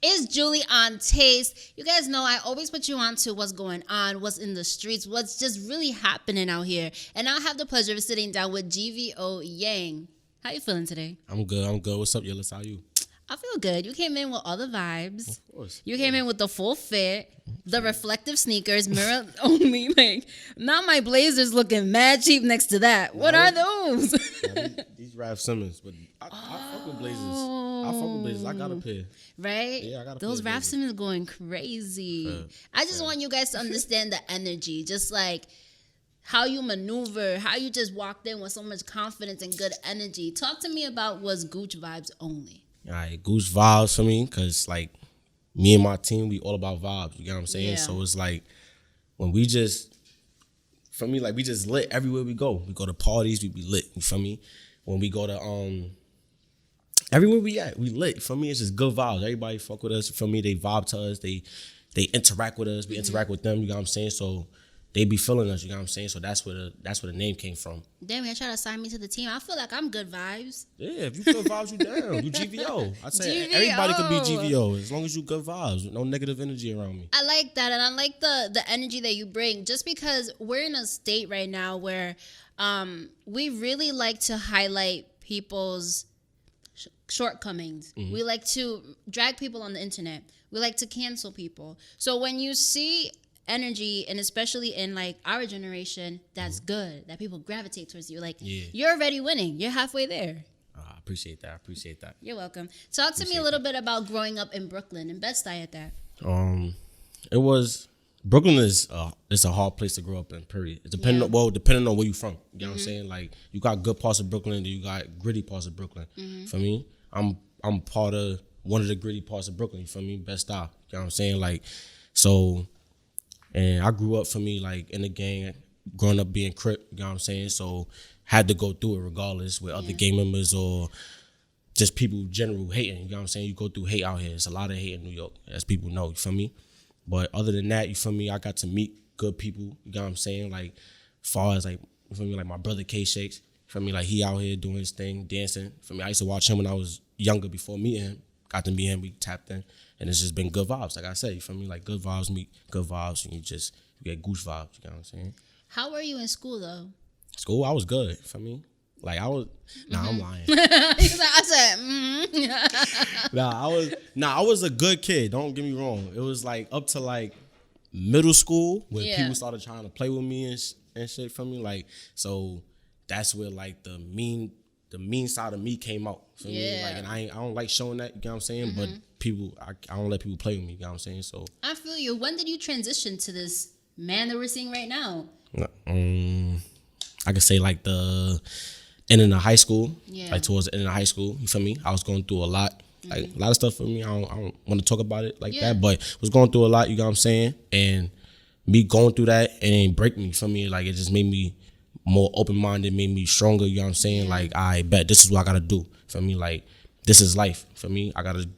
Is Julie on taste? You guys know I always put you on to what's going on, what's in the streets, what's just really happening out here. And I have the pleasure of sitting down with GVO Yen. How you feeling today? I'm good. What's up, Yulissa? How you? I feel good. You came in with all the vibes. Of course. You came in with the full fit, the reflective sneakers, mirror only. Like, not my blazers looking mad cheap next to that. What are those? These Ralph Simmons, but I fuck with blazers. I fuck with blazers. I got a pair. Right? Yeah, I got a Those pair of Ralph Simmons going crazy. I just want you guys to understand the energy. Just like how you maneuver, how you just walked in with so much confidence and good energy. Talk to me about what's Gooch vibes only. All right, Goose vibes for me, because like me and my team, we all about vibes. You get what I'm saying? Yeah. So it's like when we just, for me, like we just lit everywhere we go. We go to parties, we be lit. You feel me? When we go to everywhere we at, we lit. For me, it's just good vibes. Everybody fuck with us. For me, they vibe to us. They interact with us. We interact with them. You know what I'm saying? So they be feeling us. You know what I'm saying? So that's where the name came from. Damn, you try to assign me to the team. I feel like I'm good vibes. Yeah, if you good vibes, you down. You GVO. I say GVO. everybody could be GVO as long as you good vibes. No negative energy around me. I like that, and I like the energy that you bring. Just because we're in a state right now where we really like to highlight people's shortcomings. Mm-hmm. We like to drag people on the internet. We like to cancel people. So when you see energy, and especially in like our generation, that's good, that people gravitate towards you, like you're already winning, you're halfway there. I appreciate that. You're welcome. Talk to me a little bit about growing up in Brooklyn and Bedstuy at that. Brooklyn is it's a hard place to grow up in, period. It's depending on where you from. You know what I'm saying? Like you got good parts of Brooklyn, then you got gritty parts of Brooklyn. For me, I'm part of one of the gritty parts of Brooklyn. For me, Bedstuy. You know what I'm saying? Like so. And I grew up, for me, like, in the gang, growing up being Crip, you know what I'm saying? So, had to go through it regardless with other gang members or just people general hating, you know what I'm saying? You go through hate out here. It's a lot of hate in New York, as people know, you feel me? But other than that, you feel me, I got to meet good people, you know what I'm saying? Like, far as, like, you feel me, like my brother Kshakes, you feel me? Like, he out here doing his thing, dancing. For me, I used to watch him when I was younger before meeting him. Got to meet him, we tapped in. And it's just been good vibes, like I said, you feel me? Like good vibes meet good vibes, and you get goose vibes, you know what I'm saying? How were you in school though? School, I was good, for me. Like I was, I'm lying. I said, I was a good kid, don't get me wrong. It was like up to like middle school where people started trying to play with me and shit for me. Like, so that's where like the mean side of me came out for me. Like, and I don't like showing that, you know what I'm saying? But people, I don't let people play with me, you know what I'm saying? So I feel you. When did you transition to this man that we're seeing right now? I could say like the end of high school, like towards the end of high school, you feel me? I was going through a lot, like a lot of stuff for me. I don't want to talk about it like that, but was going through a lot, you know what I'm saying? And me going through that, it ain't break me, for me. Like it just made me more open-minded, made me stronger, you know what I'm saying? Like, I bet this is what I gotta do. For me, like, this is life. For me, I gotta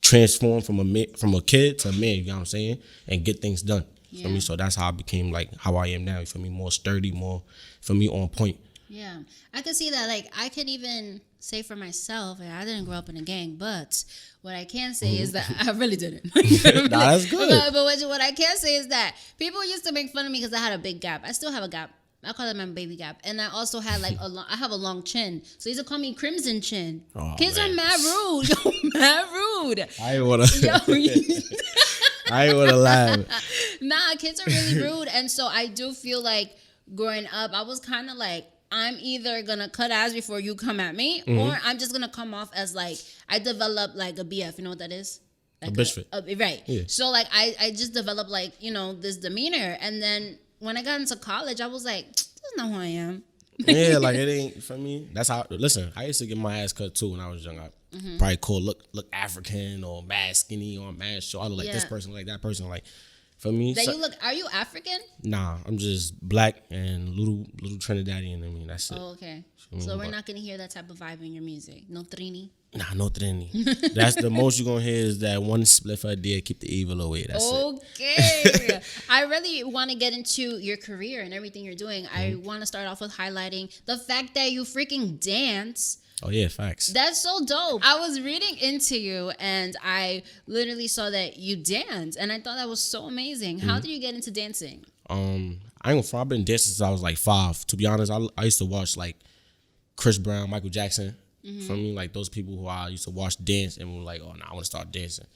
transform from a kid to a man, you know what I'm saying? And get things done. For me, so that's how I became, like, how I am now. For me, more sturdy, more, for me, on point. Yeah, I can see that. Like, I can even say for myself, and I didn't grow up in a gang, but what I can say is that I really didn't. Nah, that's good. But what I can say is that people used to make fun of me because I had a big gap. I still have a gap. I call it my baby gap. And I also had like I have a long chin. So they used to call me Crimson Chin. Oh, kids are mad rude. Yo, mad rude. I ain't wanna laugh. Nah, kids are really rude. And so I do feel like growing up, I was kind of like, I'm either gonna cut ass before you come at me, or I'm just gonna come off as like, I developed like a BF. You know what that is? Like a bitch fit. Right. Yeah. So like I just developed like, you know, this demeanor. And then when I got into college, I was like, this is not who I am. Yeah, like it ain't for me. That's how. Listen, I used to get my ass cut too when I was young. I probably look African or mad skinny or mad short. I look like this person, like that person. Like for me, that you look. Are you African? Nah, I'm just black and little Trinidadian. I mean, that's it. Oh, okay. So we're not gonna hear that type of vibe in your music. No Trini. Nah, no Trini. That's the most you're gonna hear is that one split idea, keep the evil away. That's it. Okay. I really want to get into your career and everything you're doing. I want to start off with highlighting the fact that you freaking dance Oh yeah, facts. That's so dope. I was reading into you and I literally saw that you dance and I thought that was so amazing. How did you get into dancing? I ain't gonna front, I've been dancing since I was like 5. To be honest, I used to watch like Chris Brown, Michael Jackson. For me, like those people who I used to watch dance and were like, oh, nah, I want to start dancing.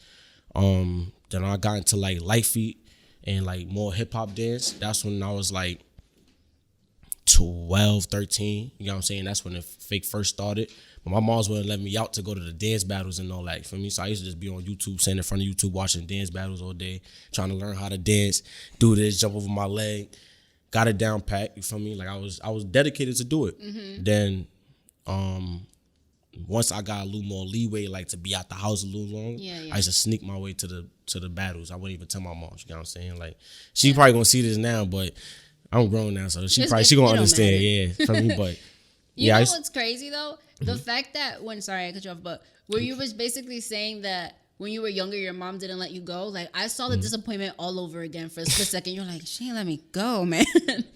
Then I got into like light feet and like more hip hop dance. That's when I was like 12, 13. You know what I'm saying? That's when the fake first started. But my moms wouldn't let me out to go to the dance battles and all that. For me, so I used to just be on YouTube, sitting in front of YouTube, watching dance battles all day, trying to learn how to dance, do this, jump over my leg. Got it down pat. You feel me? Like I was dedicated to do it. Then, once I got a little more leeway, like to be out the house a little longer, I used to sneak my way to the battles. I wouldn't even tell my mom. You know what I'm saying? Like she probably gonna see this now, but I'm grown now, so she gonna understand. Yeah, from me. But you know what's crazy though? The fact that sorry I cut you off, but where you was basically saying that when you were younger, your mom didn't let you go. Like I saw the disappointment all over again for a split second. You're like, she ain't let me go, man.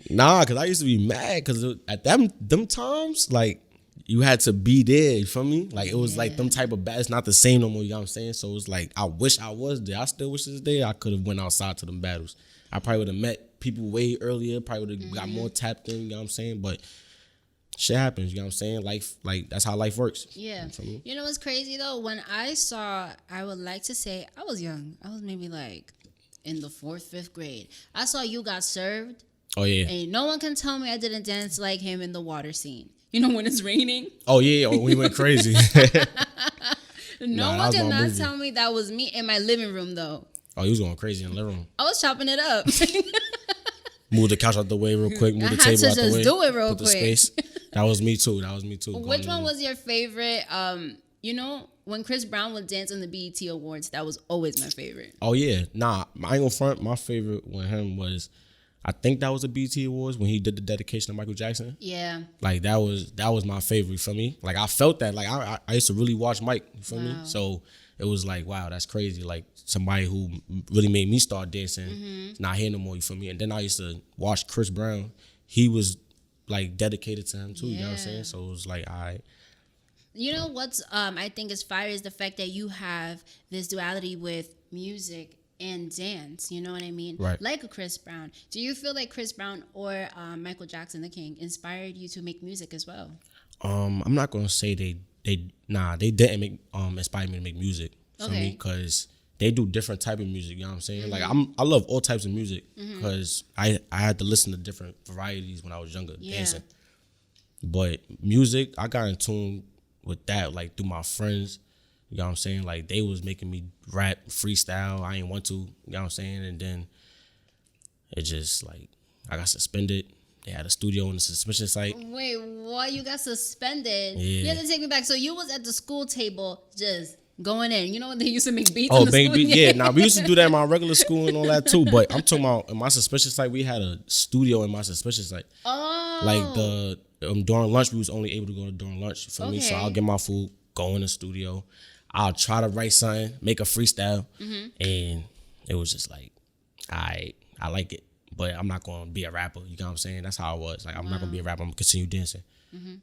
Nah, cause I used to be mad because at them times, like you had to be there. You feel me? Like it was like them type of bad. It's not the same no more. You know what I'm saying? So it's like I wish I was there. I still wish this day I could have went outside to them battles. I probably would have met people way earlier. Probably would have got more tapped in. You know what I'm saying? But shit happens, you know what I'm saying? Life, like, that's how life works. Yeah. You know what's crazy, though? When I would like to say, I was young. I was maybe, like, in the 4th, 5th grade. I saw You Got Served. Oh, yeah. And no one can tell me I didn't dance like him in the water scene. You know, when it's raining? Oh, yeah. Oh, we went crazy. No one cannot tell me that was me in my living room, though. Oh, you was going crazy in the living room. I was chopping it up. Move the couch out the way real quick. Move the table out the way. I had to just do it real quick. The space. That was me too. Which one was your favorite? You know, when Chris Brown would dance on the BET Awards, that was always my favorite. Oh yeah, nah, I ain't gonna front. My favorite with him was, I think that was the BET Awards when he did the dedication to Michael Jackson. Yeah. Like that was my favorite for me. Like I felt that. Like I used to really watch Mike. You feel me? So it was like, wow, that's crazy. Like somebody who really made me start dancing is not here no more. You feel me? And then I used to watch Chris Brown. He was like dedicated to him too. You know what I'm saying? So it was like, all right. You know what's I think is fire is the fact that you have this duality with music and dance. You know what I mean? Right. Like a Chris Brown. Do you feel like Chris Brown or Michael Jackson, the King, inspired you to make music as well? I'm not gonna say they didn't make inspire me to make music for me, because they do different type of music. You know what I'm saying? Like I love all types of music because I had to listen to different varieties when I was younger dancing. But music, I got in tune with that like through my friends. You know what I'm saying? Like they was making me rap, freestyle. I ain't want to. You know what I'm saying? And then it just like I got suspended. They had a studio on the suspension site. Wait, what? You got suspended? Yeah. You have to take me back. So you was at the school table just going in. You know when they used to make beats in the school? Yeah. Nah, we used to do that in my regular school and all that too. But I'm talking about in my suspension site, we had a studio in my suspension site. Oh. Like during lunch, we was only able to go during lunch for me. So I'll get my food, go in the studio. I'll try to write something, make a freestyle. And it was just like, I like it. But I'm not going to be a rapper. You know what I'm saying? That's how I was. Like, I'm not going to be a rapper. I'm going to continue dancing.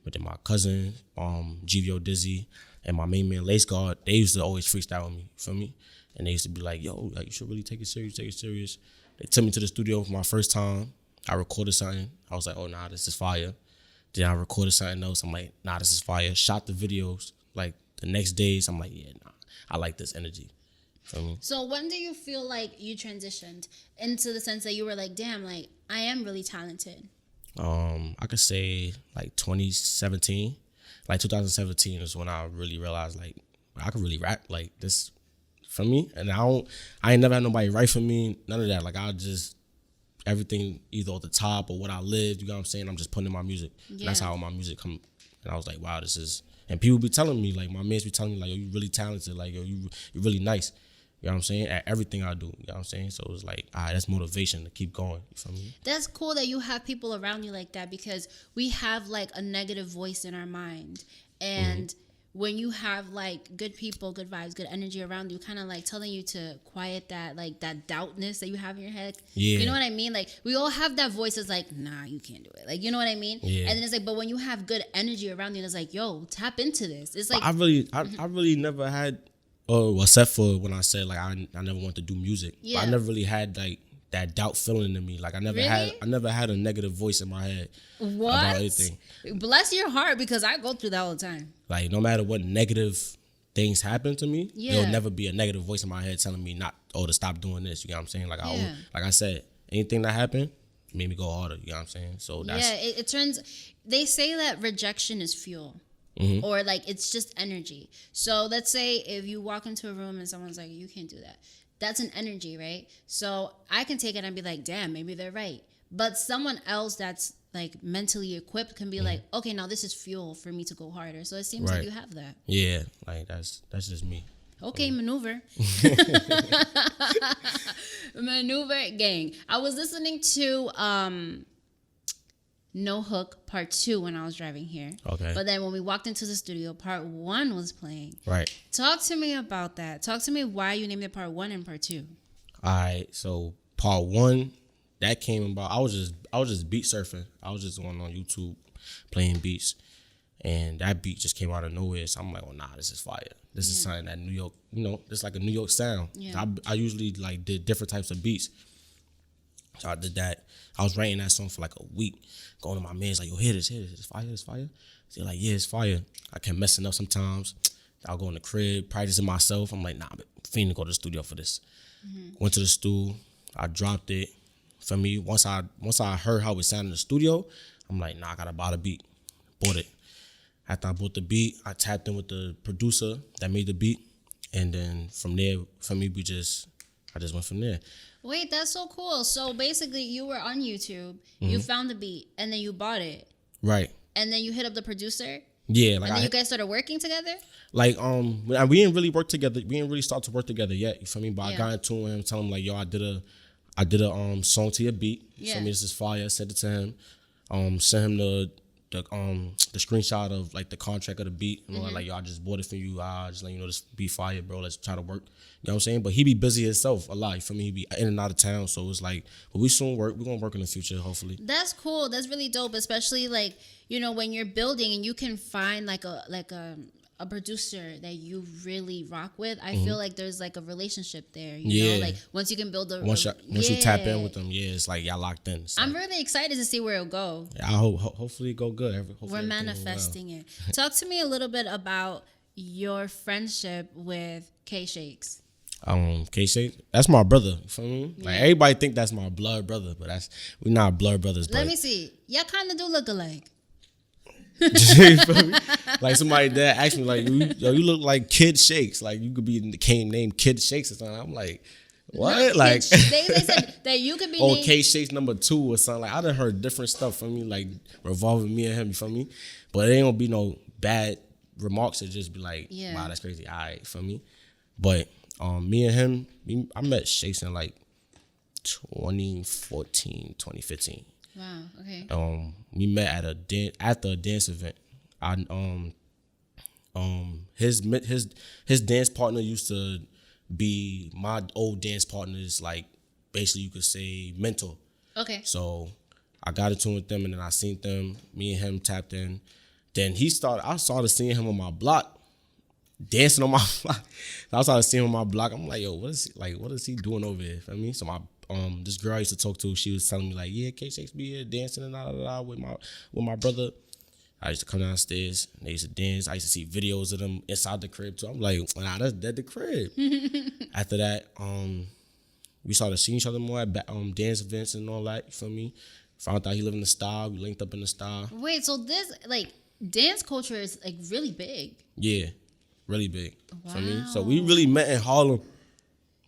But then my cousin, GVO Dizzy, and my main man, Lace Guard, they used to always freestyle with me. You feel me? And they used to be like, yo, like, you should really take it serious, They took me to the studio for my first time. I recorded something. I was like, oh, nah, this is fire. Then I recorded something else. I'm like, nah, this is fire. Shot the videos. Like, the next days, I'm like, yeah, nah, I like this energy. So when do you feel like you transitioned into the sense that you were like, damn, like I am really talented? I could say like 2017, like 2017 is when I really realized like I could really rap like this for me. And I ain't never had nobody write for me, none of that. Like I just, everything either at the top or what I lived, you know what I'm saying? I'm just putting in my music. And that's how my music come. And I was like, wow, this is, and people be telling me, like my mans be telling me like, yo, you really talented, like yo, you're really nice. You know what I'm saying? At everything I do. You know what I'm saying? So it was like, all right, that's motivation to keep going. You feel me? That's cool that you have people around you like that, because we have like a negative voice in our mind. And when you have like good people, good vibes, good energy around you, kind of like telling you to quiet that, like that doubtness that you have in your head. Yeah. You know what I mean? Like we all have that voice that's like, nah, you can't do it. Like, you know what I mean? Yeah. And then it's like, but when you have good energy around you, it's like, yo, tap into this. It's like, I really never had, except for when I said like I never wanted to do music. Yeah. But I never really had like that doubt feeling in me. Like I never had a negative voice in my head about anything. Bless your heart, because I go through that all the time. Like no matter what negative things happen to me, Yeah. there'll never be a negative voice in my head telling me to stop doing this. You know what I'm saying? Like like I said, anything that happened made me go harder. You know what I'm saying? So that's it turns. They say that rejection is fuel. Or like it's just energy. So let's say if you walk into a room and someone's like, you can't do that. That's an energy, right? So I can take it and be like, damn, maybe they're right. But someone else that's like mentally equipped can be like, okay, now this is fuel for me to go harder. So it seems like you have that. Yeah, like that's just me. Okay, maneuver. Maneuver gang. I was listening to No Hook Part 2 when I was driving here. Okay. But then when we walked into the studio, Part 1 was playing. Right. Talk to me about that. Talk to me why you named it Part 1 and Part 2. All right. So Part 1, that came about. I was just beat surfing. I was just going on YouTube playing beats, and that beat just came out of nowhere. So I'm like, oh nah, this is fire. This is something that New York, it's like a New York sound. Yeah. I usually like did different types of beats. So I did that. I was writing that song for like a week. Going to my man's like, yo, hear this, it's fire. So they're like, yeah, it's fire. I kept messing up sometimes. I'll go in the crib, practicing myself. I'm like, nah, I'm finna go to the studio for this. Went to the studio. I dropped it. For me, once I heard how it sounded in the studio, I'm like, nah, I gotta buy the beat. Bought it. After I bought the beat, I tapped in with the producer that made the beat. And then from there, for me, I just went from there. Wait, that's so cool. So basically you were on YouTube, you found the beat, and then you bought it. Right. And then you hit up the producer? Yeah. Like and then you guys started working together? Like, we didn't really work together. We didn't really start to work together yet. You feel me? But I got into him, telling him like, yo, I did a song to your beat. You feel me? This is fire. I sent it to him. Sent him the screenshot of like the contract of the beat. You know, like, yo, I just bought it for you. I just let you know this beat fire, bro. Let's try to work. You know what I'm saying? But he be busy himself a lot. You feel me? He be in and out of town. So it's like, but we soon work. We're gonna work in the future, hopefully. That's cool. That's really dope. Especially like, when you're building and you can find like a producer that you really rock with. I feel like there's like a relationship there. You know, like once you can build once you tap in with them, it's like y'all locked in. So. I'm really excited to see where it'll go. I hope hopefully it go good. Hopefully we're manifesting it. Talk to me a little bit about your friendship with Kshakes. Kshakes, that's my brother. You feel me? Like everybody think that's my blood brother, but we not blood brothers. Let me see. Y'all kind of do look alike. Like somebody that asked me like, you look like Kid Shakes. Like you could be named Kid Shakes or something. I'm like, what? Not like they said that you could be named K Shakes #2 or something. Like I done heard different stuff from me, like revolving me and him. You feel me? But it ain't gonna be no bad remarks. It just be like, wow, that's crazy. All right, for me. But me and him, I met Shakes in like 2014, 2015. Wow. Okay. We met after a dance event. His dance partner used to be my old dance partner's, like basically you could say mentor. Okay. So I got into it with them, and then I seen them. Me and him tapped in. Then I started seeing him on my block, dancing on my block. I started seeing him on my block. I'm like, yo, what is he doing over here? For me, so my this girl I used to talk to, she was telling me like, yeah, Kshakes be here dancing and with my brother. I used to come downstairs, and they used to dance. I used to see videos of them inside the crib too. I'm like, nah, that's the crib. After that, we started seeing each other more at dance events and all that. You feel me? Found out he lived in the style. We linked up in the style. Wait, so this like dance culture is like really big. Yeah, really big. Wow. For me, so we really met in Harlem.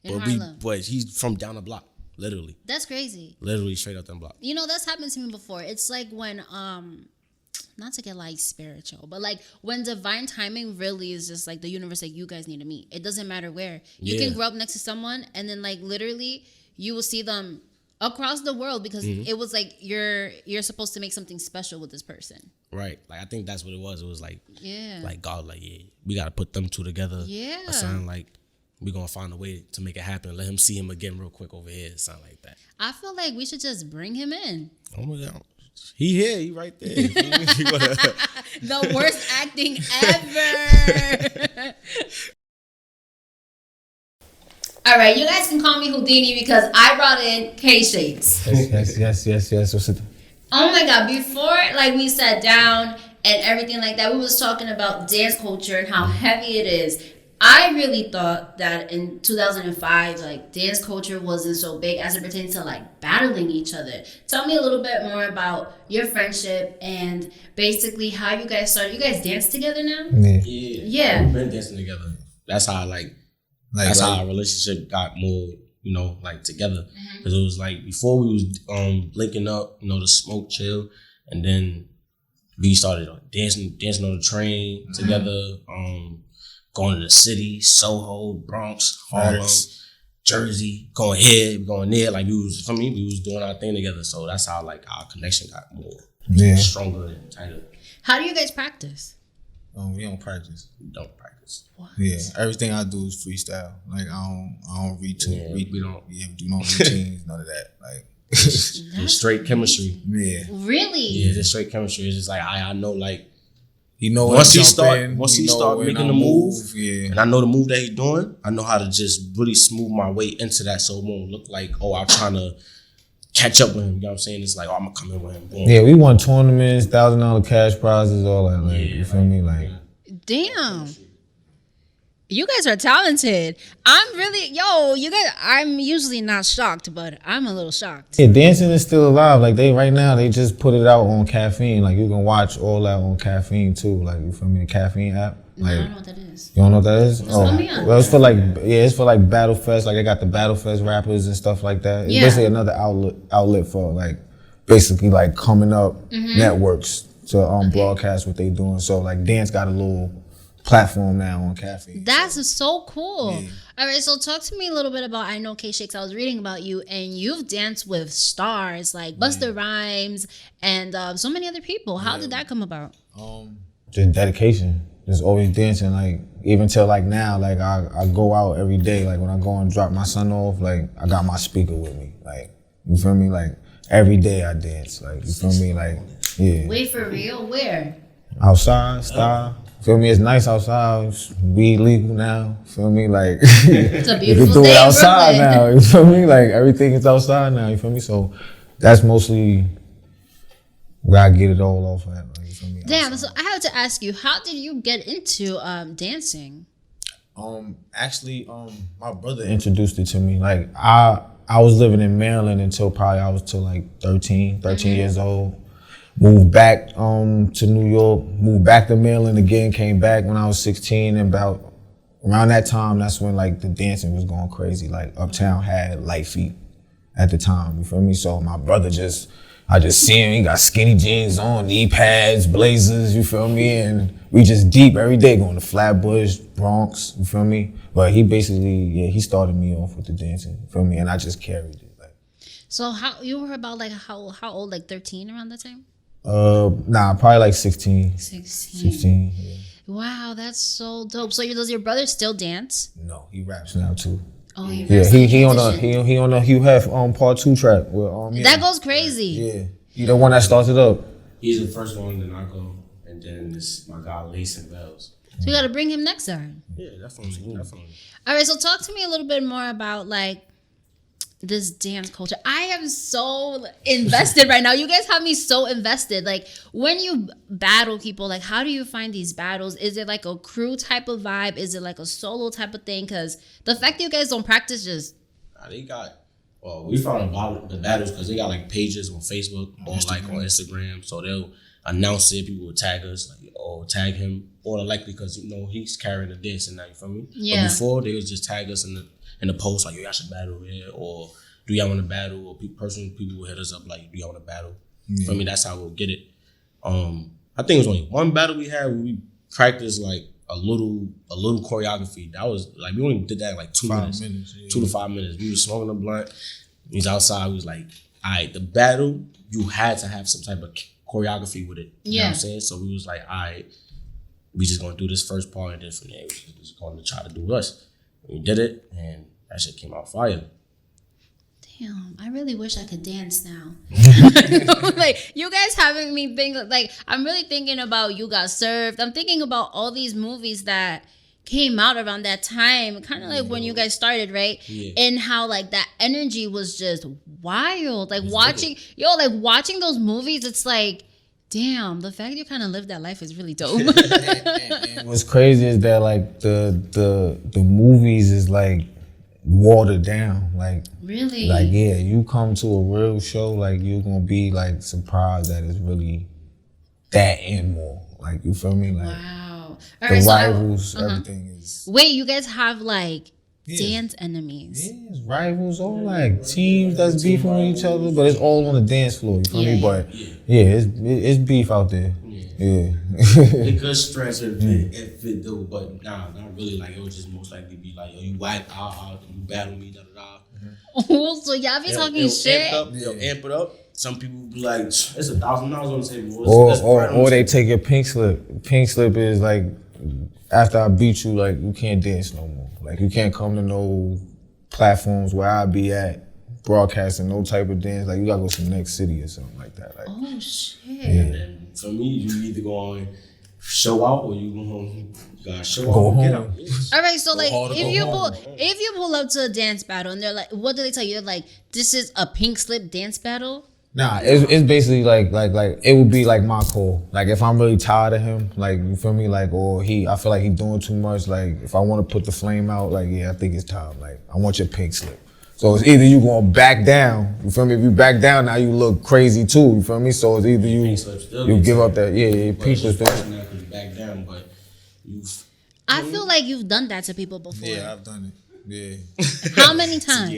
Harlem. But he's from down the block, literally. That's crazy. Literally straight up the block. That's happened to me before. It's like when not to get like spiritual, but like when divine timing really is just like the universe that you guys need to meet. It doesn't matter where. You can grow up next to someone and then like literally you will see them across the world because it was like you're supposed to make something special with this person. Right. Like I think that's what it was. It was like like God, like we gotta put them two together. Yeah. Or something like we gonna find a way to make it happen. Let him see him again real quick over here. Something like that. I feel like we should just bring him in. Oh my God. He here, he right there. The worst acting ever. All right, you guys can call me Houdini because I brought in Kshakes. Yes. What's it? Oh my God, before like we sat down and everything like that, we was talking about dance culture and how heavy it is. I really thought that in 2005, like dance culture wasn't so big as it pertains to like battling each other. Tell me a little bit more about your friendship and basically how you guys started. You guys dance together now? Yeah. We've been dancing together. That's how that's how our relationship got more, like together. Because it was like before we was linking up, to smoke, chill, and then we started dancing on the train together. Going to the city, Soho, Bronx, Harlem, Jersey, going here, going there. Like we was doing our thing together. So that's how like our connection got more stronger and tighter. How do you guys practice? We don't practice. We don't practice. What? Yeah, everything I do is freestyle. Like I don't read too. We don't. Yeah, we do no routines, none of that. Like it's straight chemistry. Yeah. Really? Yeah, it's straight chemistry. It's just like I know like. Once he start making the move, yeah. and I know the move that he's doing, I know how to just really smooth my way into that so it won't look like, I'm trying to catch up with him. You know what I'm saying? It's like, I'm gonna come in with him. Boom. Yeah, we won tournaments, $1,000 cash prizes, all that. Like, you feel me? Like, damn. You guys are talented. I'm usually not shocked, but I'm a little shocked. Yeah, dancing is still alive. Like right now, they just put it out on Caffeine. Like you can watch all that on Caffeine too. Like you feel me? The Caffeine app. Like, I don't know what that is. You don't know what that is? Let me on. Well, it's for like Battle Fest. Like they got the Battle Fest rappers and stuff like that. It's basically another outlet for like basically like coming up networks to broadcast what they doing. So like dance got a little platform now on Caffeine. That's so cool. Yeah. All right, so talk to me a little bit about, I know Kshakes, I was reading about you, and you've danced with stars like Busta Rhymes and so many other people. How did that come about? Just dedication. Just always dancing. Like even till like now, like I go out every day. Like when I go and drop my son off, like I got my speaker with me. Like you feel me? Like every day I dance. Like you feel me? Like yeah. Wait, for real? Where? Outside, style. Feel me? It's nice outside. It's weed legal now. Feel me? Like it's a beautiful you can do day it outside Brooklyn. now. You feel me? Like everything is outside now. You feel me? So that's mostly where I get it all off at. Like, you feel me? Damn. Outside. So I have to ask you, how did you get into dancing? Actually, my brother introduced it to me. Like I was living in Maryland until probably I was till like 13 years old. Moved back to New York, moved back to Maryland again, came back when I was 16, and about around that time, that's when like the dancing was going crazy. Like Uptown had Light Feet at the time, you feel me? So my brother I just see him, he got skinny jeans on, knee pads, blazers, you feel me? And we just deep every day going to Flatbush, Bronx, you feel me? But he basically, he started me off with the dancing, you feel me? And I just carried it. Like. So how you were about like how old, like 13 around that time? Probably like 16. 16. Yeah. Wow, that's so dope. So does your brother still dance? No, he raps now too. Oh, he raps. Yeah, he on a Hugh Hef part 2 track with That goes crazy. Yeah. He the one that starts it up. He's the first one, then I go, and then it's my guy Lace and Bells. So you gotta bring him next time. Yeah, definitely. All right, so talk to me a little bit more about like this dance culture. I am so invested right now. You guys have me so invested. Like when you battle people, like how do you find these battles? Is it like a crew type of vibe? Is it like a solo type of thing? Because the fact that you guys don't practice just... we found the battles because they got like pages on Facebook or like on Instagram. So they'll announce it. People will tag us, like, tag him. Or likely because, he's carrying the dance and now, you feel me? Yeah. But before, they would just tag us in the post, like, yo, y'all should battle here, or do y'all want to battle? Or people will hit us up, like, do y'all want to battle? Yeah. For me, that's how we'll get it. I think it was only one battle we had where we practiced, like, a little choreography. That was, like, we only did that in, like, 2 minutes. 2 to 5 minutes. We were smoking a blunt, He's outside. We was like, all right, the battle, you had to have some type of choreography with it. You know what I'm saying? So we was like, all right, we just gonna do this first part, and then from there, we just gonna try to do us. We did it, and that shit came out fire. Damn, I really wish I could dance now. Like, you guys having me think, like, I'm really thinking about You Got Served. I'm thinking about all these movies that came out around that time, kind of like when you guys started, right? Yeah. And how, like, that energy was just wild. Like, watching those movies, it's like, damn, the fact you kind of lived that life is really dope. and what's crazy is that, like, the movies is, like, watered down. Like, really? Like, yeah, you come to a real show, like, you're gonna be, like, surprised that it's really that and more. Like, you feel me? Like, wow. The rivals, everything is... Wait, you guys have, like, dance enemies? Yeah, it's rivals, all, like, teams that's beefing with each other, but it's all on the dance floor, you feel me? But, it's beef out there. Yeah. It could stress if it do, but nah, not really. Like, it would just most likely be like, yo, you whack, you battle me, da da da. Oh, so y'all be talking shit? They'll amp it up. Some people be like, it's $1,000 on the table. Or they take your pink slip. Pink slip is like, after I beat you, like, you can't dance no more. Like, you can't come to no platforms where I be at broadcasting no type of dance. Like, you gotta go to the next city or something like that. Like, oh shit. Yeah. For me, you either go on show out or you gotta show out and get out. All right, so like if you pull up to a dance battle and they're like, what do they tell you? They're like, this is a pink slip dance battle? Nah, it's basically like it would be like my call. Like, if I'm really tired of him, like, you feel me, like, or I feel like he's doing too much. Like, if I want to put the flame out, like, yeah, I think it's time. Like, I want your pink slip. So it's either you gonna back down, you feel me? If you back down, now you look crazy too, you feel me? So it's either you give up that, pink slip. Back down, but I feel like you've done that to people before. Yeah, I've done it. Yeah. How many times?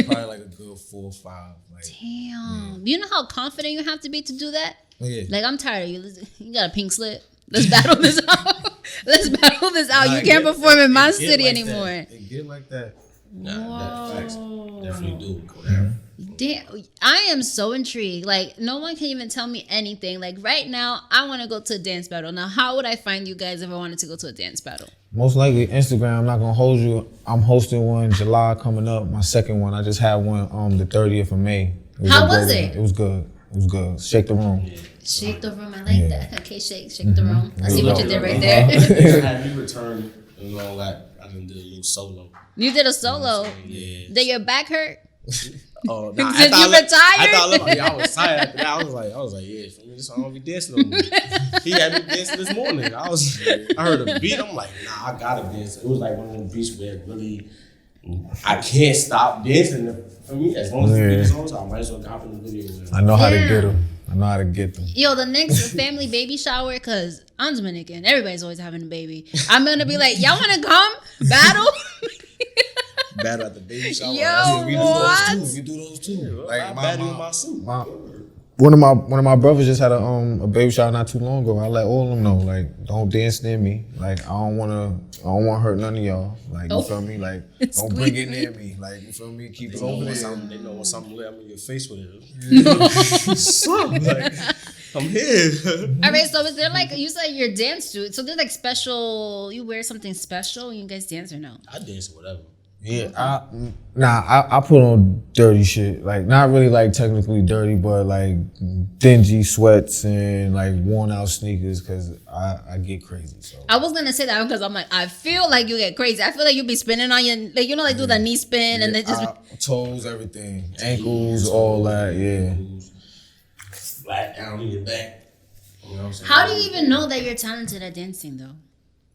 Probably like a good 4 or 5. Like, damn. You know how confident you have to be to do that? Yeah. Like, I'm tired of you. You got a pink slip. Let's battle this out. Let's battle this out. You can't perform in my city anymore. It get like that. Nah, that facts definitely do go down. Damn, I am so intrigued. Like, no one can even tell me anything. Like, right now, I want to go to a dance battle. Now, how would I find you guys if I wanted to go to a dance battle? Most likely Instagram. I'm not gonna hold you. I'm hosting one July coming up. My second one. I just had one the 30th of May. How was it? It was good. It was good. Shake the room. Yeah. Shake the room. I like that. Okay, shake the room. I see what you did right there. Have you returned and all that? I done did a little solo. You did a solo? Yeah. Did your back hurt? Oh, nah, Did you retire? I was tired after that. I was like, yeah, I don't be dancing no more. He had me dancing this morning. I heard a beat. I'm like, nah, I gotta dance. It was like one of them beats where really I can't stop dancing. For me, as long as the beat is on, so I might as well hop in the video. I know how to get them. I know how to get them. Yo, the next family baby shower, because I'm Dominican. Everybody's always having a baby. I'm going to be like, y'all want to come? Battle? Battle at the baby shower. Yo, we do those too. Like, I battle in my suit. One of my brothers just had a baby shower not too long ago. I let all of them know, like, don't dance near me. Like, I don't want to hurt none of y'all. Like, you feel me? Like, don't bring it near me. Like, you feel me? Keep it over there. They know when something lit, I'm in your face with it. Something like, I'm here. All right, so is there like, you said your dance suit, so there's like special, you wear something special and you guys dance or no? I dance whatever. Yeah, I put on dirty shit. Like, not really like technically dirty, but like dingy sweats and like worn out sneakers, because I get crazy. So I was gonna say that because I'm like, I feel like you get crazy. I feel like you be spinning on your, like, you know, like do the knee spin and then just toes, everything, ankles, all that. Yeah, flat down in your back. You know what I'm saying? How do you even know that you're talented at dancing though?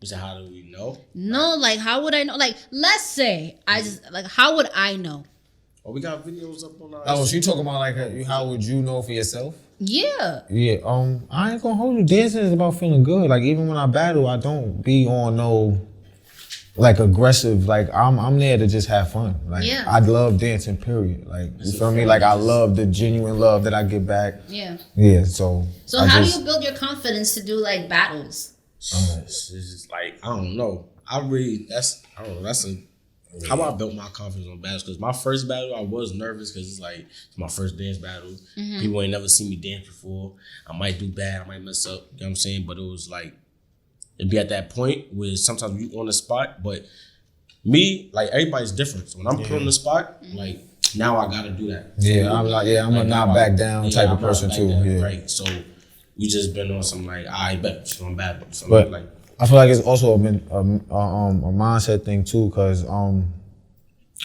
You said, how do we know? No, like, how would I know? Like, let's say how would I know? Oh, we got videos up on our. Oh, so you talking about like how would you know for yourself? Yeah. Yeah. I ain't gonna hold you. Dancing is about feeling good. Like, even when I battle, I don't be on no like aggressive. Like, I'm there to just have fun. Like, I love dancing. Period. Like, you feel me? Like, I love the genuine love that I get back. Yeah. Yeah. So how do you build your confidence to do like battles? It's just like, I don't know. That's a how I built my confidence on battles, because my first battle I was nervous because it's like it's my first dance battle. People ain't never seen me dance before. I might do bad, I might mess up. You know what I'm saying? But it was like it'd be at that point where sometimes you on the spot, but me, like everybody's different. So when I'm put on the spot, like now I gotta do that. Yeah, I'm a not back down type of person too. Yeah. Right. So we just been on some like I bet so I'm bad. So But like I feel like it's also been a mindset thing too, cause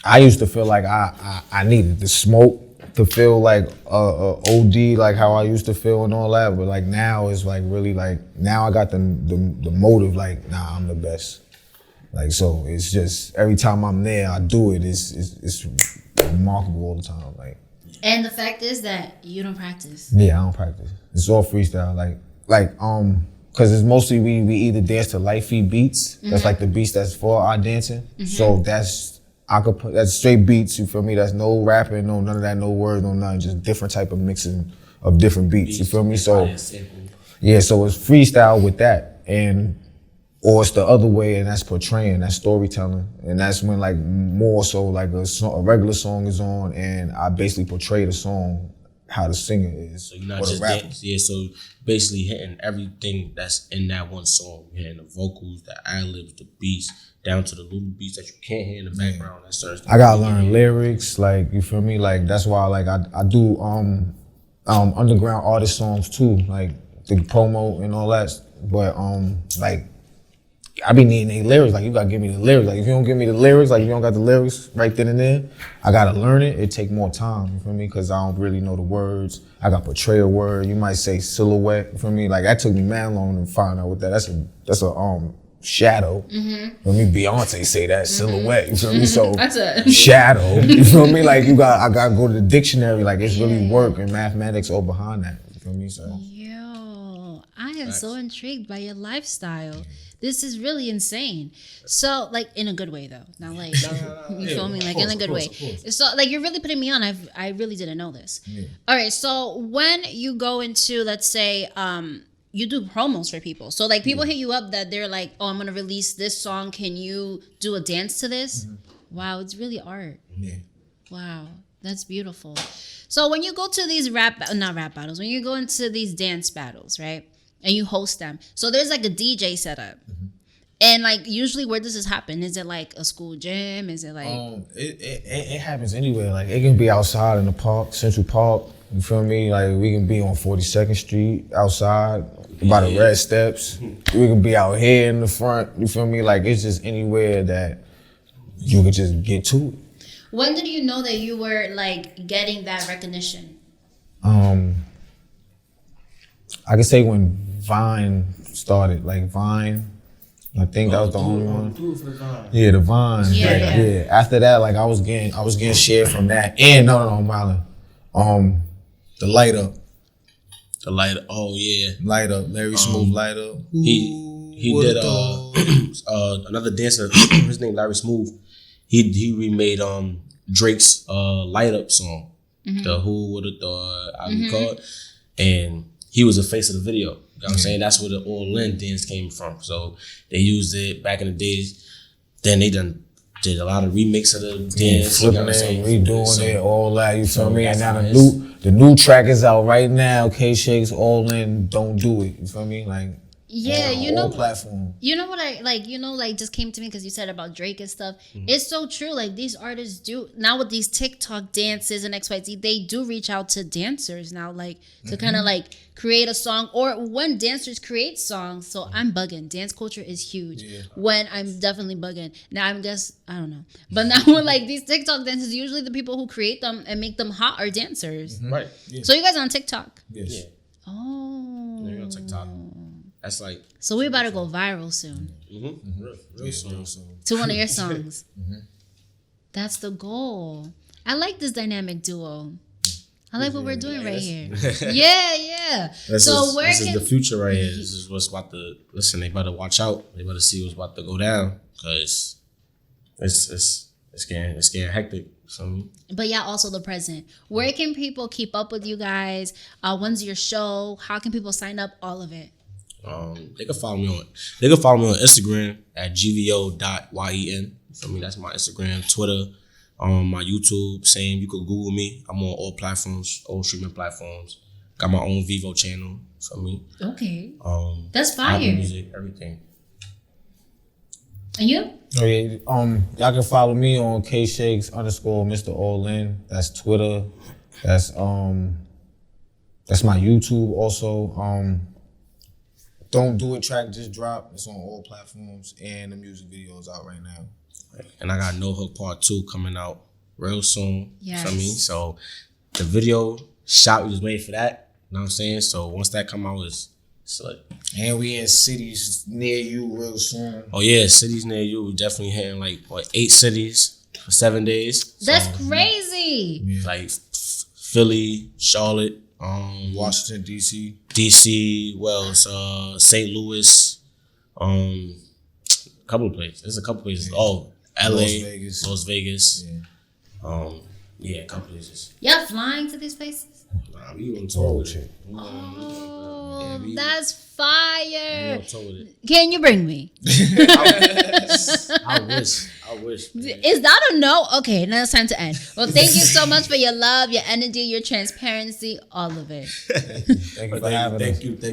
I used to feel like I needed the smoke to feel like OD, like how I used to feel and all that. But like now it's like really like now I got the motive, like nah, I'm the best. Like so it's just every time I'm there I do it. It's remarkable all the time. Like, and the fact is that you don't practice. Yeah, I don't practice. It's all freestyle. Like cause it's mostly we either dance to light feet beats. That's like the beats that's for our dancing. So that's straight beats. You feel me? That's no rapping, no none of that, no words, no nothing. Just different type of mixing of different beats. You feel me? So yeah, so it's freestyle with that, or it's the other way, and that's portraying, that's storytelling, and that's when like more so like a regular song is on, and I basically portray the song how the singer is. So you're not just dancing. Yeah, so basically hitting everything that's in that one song. You're hitting the vocals, the ad-libs, the beats, down to the little beats that you can't hear in the background. That starts. I gotta learn lyrics, like you feel me? Like that's why like I do underground artist songs too, like the promo and all that. But like I be needing the lyrics. Like you gotta give me the lyrics. Like if you don't give me the lyrics, like if you don't got the lyrics right then and there, I gotta learn it. It take more time. You feel me? Because I don't really know the words. I got portray a word. You might say silhouette. You feel me? Like that took me man long to find out what that. That's a shadow. For me, Beyonce say that silhouette. You feel me? So That's a shadow. You feel me? Like I gotta go to the dictionary. Like it's really work and mathematics all behind that. You feel me? So yo, I am so intrigued by your lifestyle. This is really insane. So, like, in a good way, though. Not like, you feel me? Like, in a good way. So, like, you're really putting me on. I really didn't know this. Yeah. All right. So, when you go into, let's say, you do promos for people. So, like, people hit you up that they're like, oh, I'm going to release this song. Can you do a dance to this? Wow. It's really art. Yeah. Wow. That's beautiful. So, when you go to these not rap battles, when you go into these dance battles, right? And you host them. So there's like a DJ setup. And like usually where does this happen? Is it like a school gym? Is it like it happens anywhere. Like it can be outside in the park, Central Park. You feel me? Like we can be on 42nd Street outside by the red steps. We can be out here in the front. You feel me? Like it's just anywhere that you can just get to it. When did you know that you were like getting that recognition? I can say when Vine started, like Vine. I think that was the only one. Yeah, the Vine. Yeah. After that, like I was getting shared from that. And no, Marlon. The light up. The light up. Oh yeah. Light up. Larry Smooth light up. He did another dancer. His name Larry Smooth. He remade Drake's light up song. The Who Would Have Thought I Be Caught, and he was the face of the video. You know what I'm saying? That's where the All In dance came from. So they used it back in the days. Then they did a lot of remix of the dance. Flipping it, redoing it, all that, you feel me? And now the new track is out right now. Kshakes, All In, Don't Do It. You feel me? Like yeah, you know, platform. You know what I like? You know, like just came to me because you said about Drake and stuff. It's so true. Like these artists do now with these TikTok dances and XYZ, they do reach out to dancers now, like to kind of like create a song, or when dancers create songs. So I'm bugging. Dance culture is huge. Yeah. When I'm definitely bugging. Now I don't know, but now with like these TikTok dances, usually the people who create them and make them hot are dancers. Right. Yeah. So you guys are on TikTok? Yes. Yeah. Oh. You're on TikTok. That's like. So we're about to go viral soon. Real soon. To one of your songs. That's the goal. I like this dynamic duo. I like what we're doing right here. Yeah. This is the future right here. This is what's about to listen. They better watch out. They better see what's about to go down because it's getting hectic. But yeah, also the present. Where can people keep up with you guys? When's your show? How can people sign up? All of it. They can follow me on Instagram at GVO.Yen. For me, that's my Instagram, Twitter, my YouTube. Same. You could Google me. I'm on all platforms, all streaming platforms. Got my own Vivo channel. For me. Okay. That's fire. Apple Music, everything. And you? Oh yeah. Y'all can follow me on Kshakes _ Mr. All-In. That's Twitter. That's my YouTube also. Don't Do It track just dropped. It's on all platforms and the music video is out right now. And I got No Hook Part 2 coming out real soon. Yes. For me. So the video shot, we was waiting for that. You know what I'm saying? So once that come out, it's like. And we in cities near you real soon. Oh yeah, cities near you. We definitely hitting like 8 cities for 7 days. That's crazy. Yeah. Like Philly, Charlotte, Washington DC, St. Louis, a couple of places. There's a couple places. Yeah. Oh, LA, Las Vegas. Yeah. Yeah, a couple places. Y'all flying to these places? Nah, we on tour with it. Oh, that's fire. We on tour with it. Can you bring me? I wish. Man. Is that a no? Okay, now it's time to end. Well, thank you so much for your love, your energy, your transparency, all of it. Thank you for having us. Thank you.